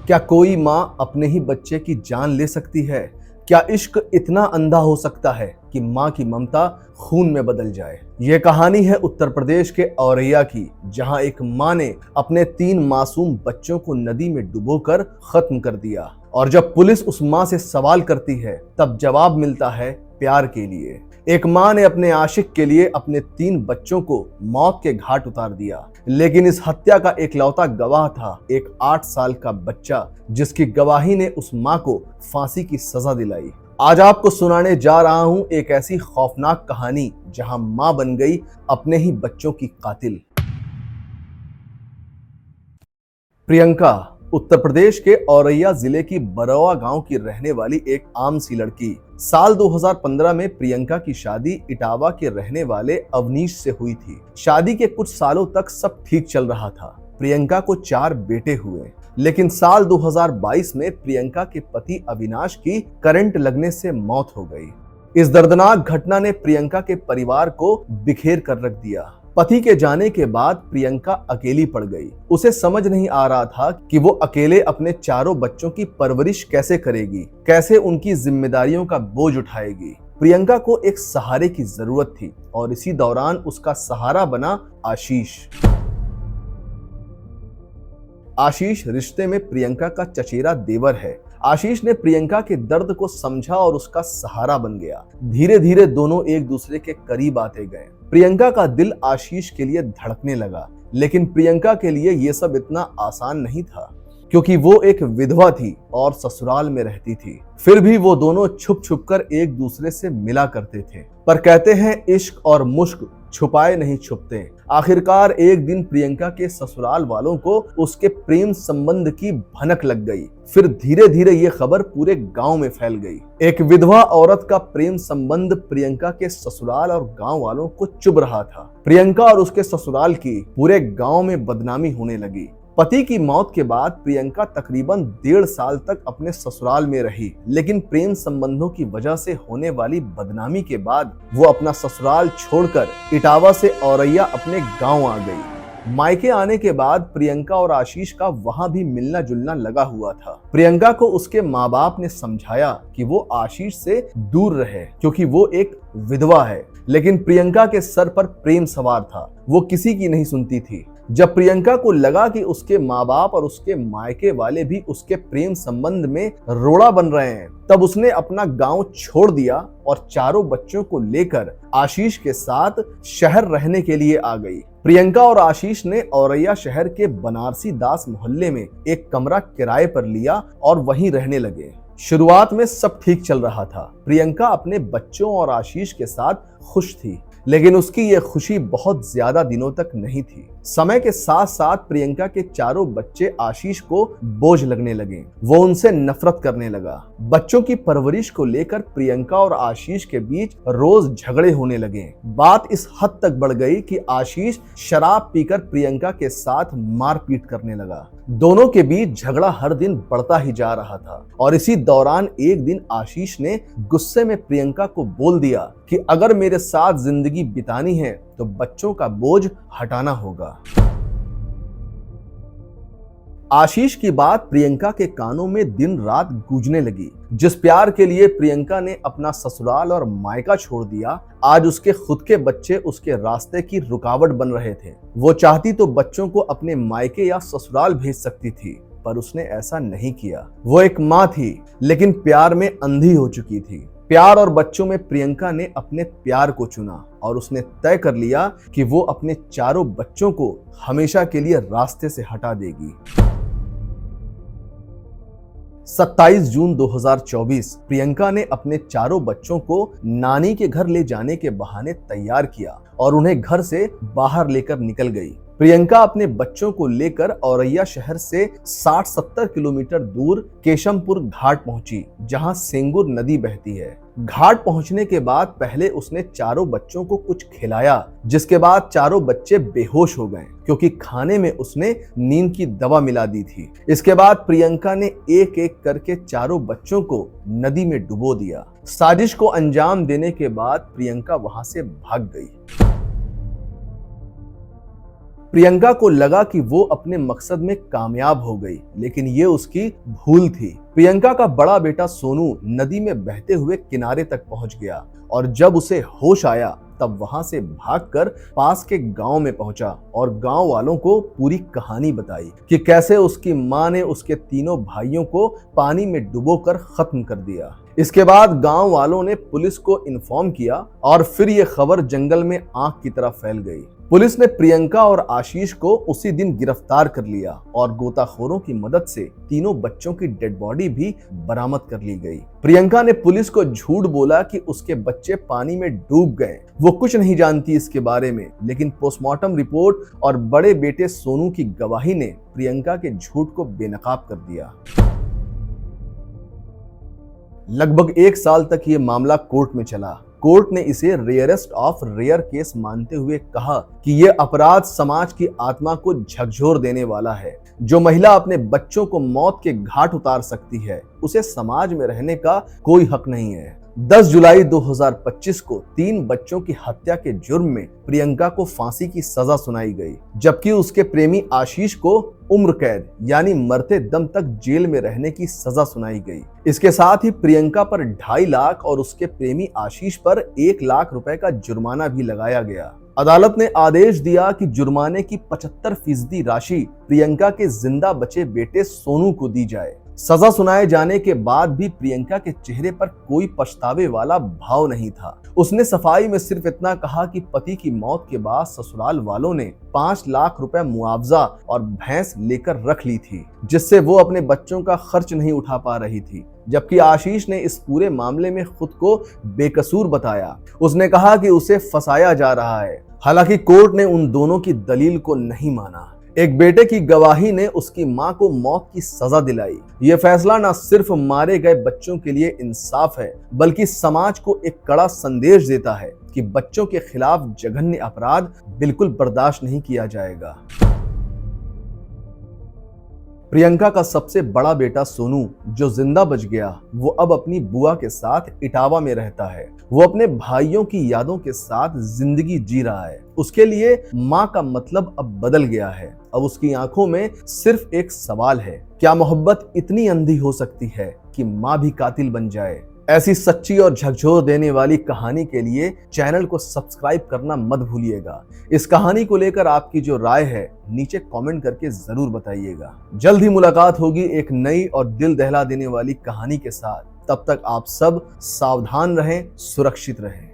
क्या कोई माँ अपने ही बच्चे की जान ले सकती है? क्या इश्क इतना अंधा हो सकता है कि माँ की ममता खून में बदल जाए? यह कहानी है उत्तर प्रदेश के औरैया की, जहां एक माँ ने अपने 3 मासूम बच्चों को नदी में डुबोकर खत्म कर दिया। और जब पुलिस उस माँ से सवाल करती है, तब जवाब मिलता है प्यार के लिए। एक माँ ने अपने आशिक के लिए अपने 3 बच्चों को मौत के घाट उतार दिया, लेकिन इस हत्या का एकलौता गवाह था एक 8 साल का बच्चा, जिसकी गवाही ने उस माँ को फांसी की सजा दिलाई। आज आपको सुनाने जा रहा हूं एक ऐसी खौफनाक कहानी जहां माँ बन गई अपने ही बच्चों की कातिल। प्रियंका उत्तर प्रदेश के औरैया जिले की बरौआ गांव की रहने वाली एक आम सी लड़की। साल 2015 में प्रियंका की शादी इटावा के रहने वाले अवनीश से हुई थी। शादी के कुछ सालों तक सब ठीक चल रहा था। प्रियंका को 4 बेटे हुए, लेकिन साल 2022 में प्रियंका के पति अविनाश की करंट लगने से मौत हो गई। इस दर्दनाक घटना ने प्रियंका के परिवार को बिखेर कर रख दिया। पति के जाने के बाद प्रियंका अकेली पड़ गई। उसे समझ नहीं आ रहा था कि वो अकेले अपने 4 बच्चों की परवरिश कैसे करेगी, कैसे उनकी जिम्मेदारियों का बोझ उठाएगी। प्रियंका को एक सहारे की जरूरत थी और इसी दौरान उसका सहारा बना आशीष। आशीष रिश्ते में प्रियंका का चचेरा देवर है। आशीष ने प्रियंका के दर्द को समझा और उसका सहारा बन गया। धीरे धीरे दोनों एक दूसरे के करीब आते गए। प्रियंका का दिल आशीष के लिए धड़कने लगा, लेकिन प्रियंका के लिए यह सब इतना आसान नहीं था, क्योंकि वो एक विधवा थी और ससुराल में रहती थी। फिर भी वो दोनों छुप छुप कर एक दूसरे से मिला करते थे। पर कहते हैं इश्क और मुश्क छुपाए नहीं छुपते। आखिरकार एक दिन प्रियंका के ससुराल वालों को उसके प्रेम संबंध की भनक लग गई। फिर धीरे धीरे ये खबर पूरे गांव में फैल गई। एक विधवा औरत का प्रेम संबंध प्रियंका के ससुराल और गांव वालों को चुभ रहा था। प्रियंका और उसके ससुराल की पूरे गांव में बदनामी होने लगी। पति की मौत के बाद प्रियंका तकरीबन 1.5 साल तक अपने ससुराल में रही, लेकिन प्रेम संबंधों की वजह से होने वाली बदनामी के बाद वो अपना ससुराल छोड़कर इटावा से औरैया अपने गांव आ गई। मायके आने के बाद प्रियंका और आशीष का वहां भी मिलना जुलना लगा हुआ था। प्रियंका को उसके माँ बाप ने समझाया कि वो आशीष से दूर रहे, क्योंकि वो एक विधवा है, लेकिन प्रियंका के सर पर प्रेम सवार था। वो किसी की नहीं सुनती थी। जब प्रियंका को लगा कि उसके माँ बाप और उसके मायके वाले भी उसके प्रेम संबंध में रोड़ा बन रहे हैं, तब उसने अपना गांव छोड़ दिया और 4 बच्चों को लेकर आशीष के साथ शहर रहने के लिए आ गई। प्रियंका और आशीष ने औरैया शहर के बनारसी दास मोहल्ले में एक कमरा किराए पर लिया और वहीं रहने लगे। शुरुआत में सब ठीक चल रहा था। प्रियंका अपने बच्चों और आशीष के साथ खुश थी, लेकिन उसकी यह खुशी बहुत ज्यादा दिनों तक नहीं थी। समय के साथ साथ प्रियंका के 4 बच्चे आशीष को बोझ लगने लगे। वो उनसे नफरत करने लगा। बच्चों की परवरिश को लेकर प्रियंका और आशीष के बीच रोज झगड़े होने लगे। बात इस हद तक बढ़ गई कि आशीष शराब पीकर प्रियंका के साथ मारपीट करने लगा। दोनों के बीच झगड़ा हर दिन बढ़ता ही जा रहा था और इसी दौरान एक दिन आशीष ने गुस्से में प्रियंका को बोल दिया कि अगर मेरे साथ जिंदगी बितानी है तो बच्चों का बोझ हटाना होगा। आशीष की बात प्रियंका के कानों में दिन रात गूंजने लगी। जिस प्यार के लिए प्रियंका ने अपना ससुराल और मायका छोड़ दिया, आज उसके खुद के बच्चे उसके रास्ते की रुकावट बन रहे थे। वो चाहती तो बच्चों को अपने मायके या ससुराल भेज सकती थी, पर उसने ऐसा नहीं किया। वो एक माँ थी, लेकिन प्यार में अंधी हो चुकी थी। प्यार और बच्चों में प्रियंका ने अपने प्यार को चुना और उसने तय कर लिया कि वो अपने 4 बच्चों को हमेशा के लिए रास्ते से हटा देगी। 27 जून 2024 प्रियंका ने अपने 4 बच्चों को नानी के घर ले जाने के बहाने तैयार किया और उन्हें घर से बाहर लेकर निकल गई। प्रियंका अपने बच्चों को लेकर औरैया शहर से 60-70 किलोमीटर दूर केशमपुर घाट पहुंची, जहां सेंगुर नदी बहती है। घाट पहुंचने के बाद पहले उसने 4 बच्चों को कुछ खिलाया, जिसके बाद 4 बच्चे बेहोश हो गए, क्योंकि खाने में उसने नींद की दवा मिला दी थी। इसके बाद प्रियंका ने एक एक करके 4 बच्चों को नदी में डुबो दिया। साजिश को अंजाम देने के बाद प्रियंका वहां से भाग गई। प्रियंका को लगा कि वो अपने मकसद में कामयाब हो गई, लेकिन ये उसकी भूल थी। प्रियंका का बड़ा बेटा सोनू नदी में बहते हुए किनारे तक पहुंच गया और जब उसे होश आया तब वहां से भागकर पास के गांव में पहुंचा और गांव वालों को पूरी कहानी बताई कि कैसे उसकी मां ने उसके तीनों भाइयों को पानी में डुबोकर खत्म कर दिया। इसके बाद गांव वालों ने पुलिस को इन्फॉर्म किया और फिर ये खबर जंगल में आग की तरह फैल गई। पुलिस ने प्रियंका और आशीष को उसी दिन गिरफ्तार कर लिया और गोताखोरों की मदद से तीनों बच्चों की डेड बॉडी भी बरामद कर ली गई। प्रियंका ने पुलिस को झूठ बोला कि उसके बच्चे पानी में डूब गए, वो कुछ नहीं जानती इसके बारे में, लेकिन पोस्टमार्टम रिपोर्ट और बड़े बेटे सोनू की गवाही ने प्रियंका के झूठ को बेनकाब कर दिया। लगभग 1 साल तक ये मामला कोर्ट में चला। कोर्ट ने इसे रेयरेस्ट ऑफ रेयर केस मानते हुए कहा कि यह अपराध समाज की आत्मा को झकझोर देने वाला है। जो महिला अपने बच्चों को मौत के घाट उतार सकती है, उसे समाज में रहने का कोई हक नहीं है। 10 जुलाई 2025 को 3 बच्चों की हत्या के जुर्म में प्रियंका को फांसी की सजा सुनाई गई, जबकि उसके प्रेमी आशीष को उम्र कैद यानी मरते दम तक जेल में रहने की सजा सुनाई गई। इसके साथ ही प्रियंका पर 2.5 लाख और उसके प्रेमी आशीष पर 1 लाख रुपए का जुर्माना भी लगाया गया। अदालत ने आदेश दिया कि जुर्माने की 75% राशि प्रियंका के जिंदा बचे बेटे सोनू को दी जाए। सजा सुनाए जाने के बाद भी प्रियंका के चेहरे पर कोई पछतावे वाला भाव नहीं था। उसने सफाई में सिर्फ इतना कहा कि पति की मौत के बाद ससुराल वालों ने 5 लाख रुपए मुआवजा और भैंस लेकर रख ली थी, जिससे वो अपने बच्चों का खर्च नहीं उठा पा रही थी। जबकि आशीष ने इस पूरे मामले में खुद को बेकसूर बताया। उसने कहा कि उसे फंसाया जा रहा है। हालांकि कोर्ट ने उन दोनों की दलील को नहीं माना। एक बेटे की गवाही ने उसकी मां को मौत की सजा दिलाई। यह फैसला न सिर्फ मारे गए बच्चों के लिए इंसाफ है, बल्कि समाज को एक कड़ा संदेश देता है कि बच्चों के खिलाफ जघन्य अपराध बिल्कुल बर्दाश्त नहीं किया जाएगा। प्रियंका का सबसे बड़ा बेटा सोनू, जो जिंदा बच गया, वो अब अपनी बुआ के साथ इटावा में रहता है। वो अपने भाइयों की यादों के साथ जिंदगी जी रहा है। उसके लिए माँ का मतलब अब बदल गया है। अब उसकी आंखों में सिर्फ एक सवाल है, क्या मोहब्बत इतनी अंधी हो सकती है कि माँ भी कातिल बन जाए? ऐसी सच्ची और झकझोर देने वाली कहानी के लिए चैनल को सब्सक्राइब करना मत भूलिएगा। इस कहानी को लेकर आपकी जो राय है नीचे कमेंट करके जरूर बताइएगा। जल्द ही मुलाकात होगी एक नई और दिल दहला देने वाली कहानी के साथ। तब तक आप सब सावधान रहें, सुरक्षित रहें।